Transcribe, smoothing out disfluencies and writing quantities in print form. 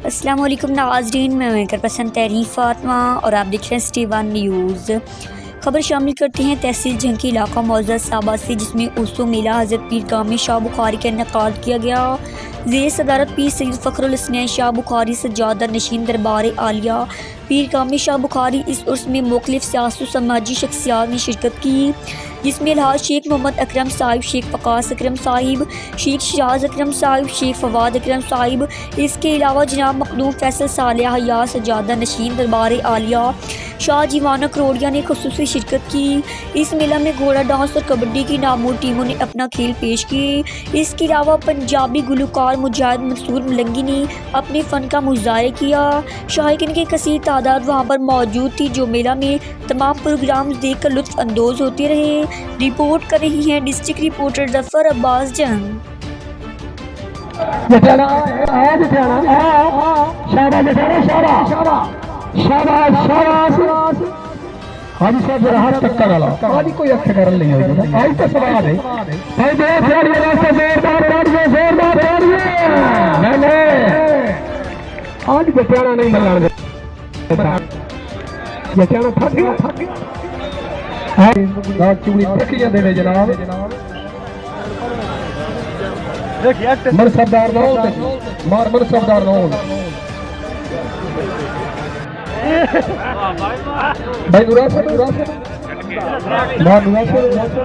अस्सलाम वालेकुम नाज़रीन, मैं मेकर पसंद तहरीर फ़ातिमा और आप देख रहे हैं सिटी वन न्यूज़। खबर शामिल करते हैं तहसील झंकी इलाका मौज़ा साबा से, जिसमें उर्सो मेला हज़रत पीर गामी शाह बुखारी का इनेकाद किया गया। ज़ेर सदारत पीर सैयद फ़खरुल हसनैन शाह बुखारी सज्जादा नशीन दरबार आलिया पीर गामी शाह बुखारी इस उर्स में मुख्तलिफ सियासी समाजी शख्सियात ने शिरकत की, जिसमें अलहाज शेख मोहम्मद अकरम साहिब, शेख फ़कास अकरम साहिब, शेख शजाज अकरम साहिब, शेख फवाद अकरम साहिब, इसके अलावा जनाब मखदूम फैसल सालिया हया सज्जादा नशीन दरबार आलिया शाह जीवाना करोड़िया ने खुसूसी शिरकत की। इस मेला में घोड़ा डांस और कबड्डी की नामूर टीमों ने अपना खेल पेश किए। इसके अलावा पंजाबी गुलकार मुजाहिद मंसूर मलंगी ने अपने फ़न का मुजाहरा किया। शायकीन की कसीर तादाद वहाँ पर मौजूद थी, जो मेला में तमाम प्रोग्राम देख कर लुत्फ़ अंदोज़ होते रहे। रिपोर्ट कर रही हैं डिस्ट्रिक्ट रिपोर्टर जफर अब्बास जंग। हाजी साहब जरा हाथ टक्कर वाला आज कोई अखे कर नहीं होगी आज तो सवाल है भाई दो खिलाड़ी रास्ते जोरदार ताड़ियां जोरदार ताड़ियां नहीं आज बचाना नहीं मिलने दे बचाना थक गया हां रात चूड़ी तकिया देवे जनाब देखिए मर सरदार ना मार मर सरदार ना भाई नुरा से मां नुरा से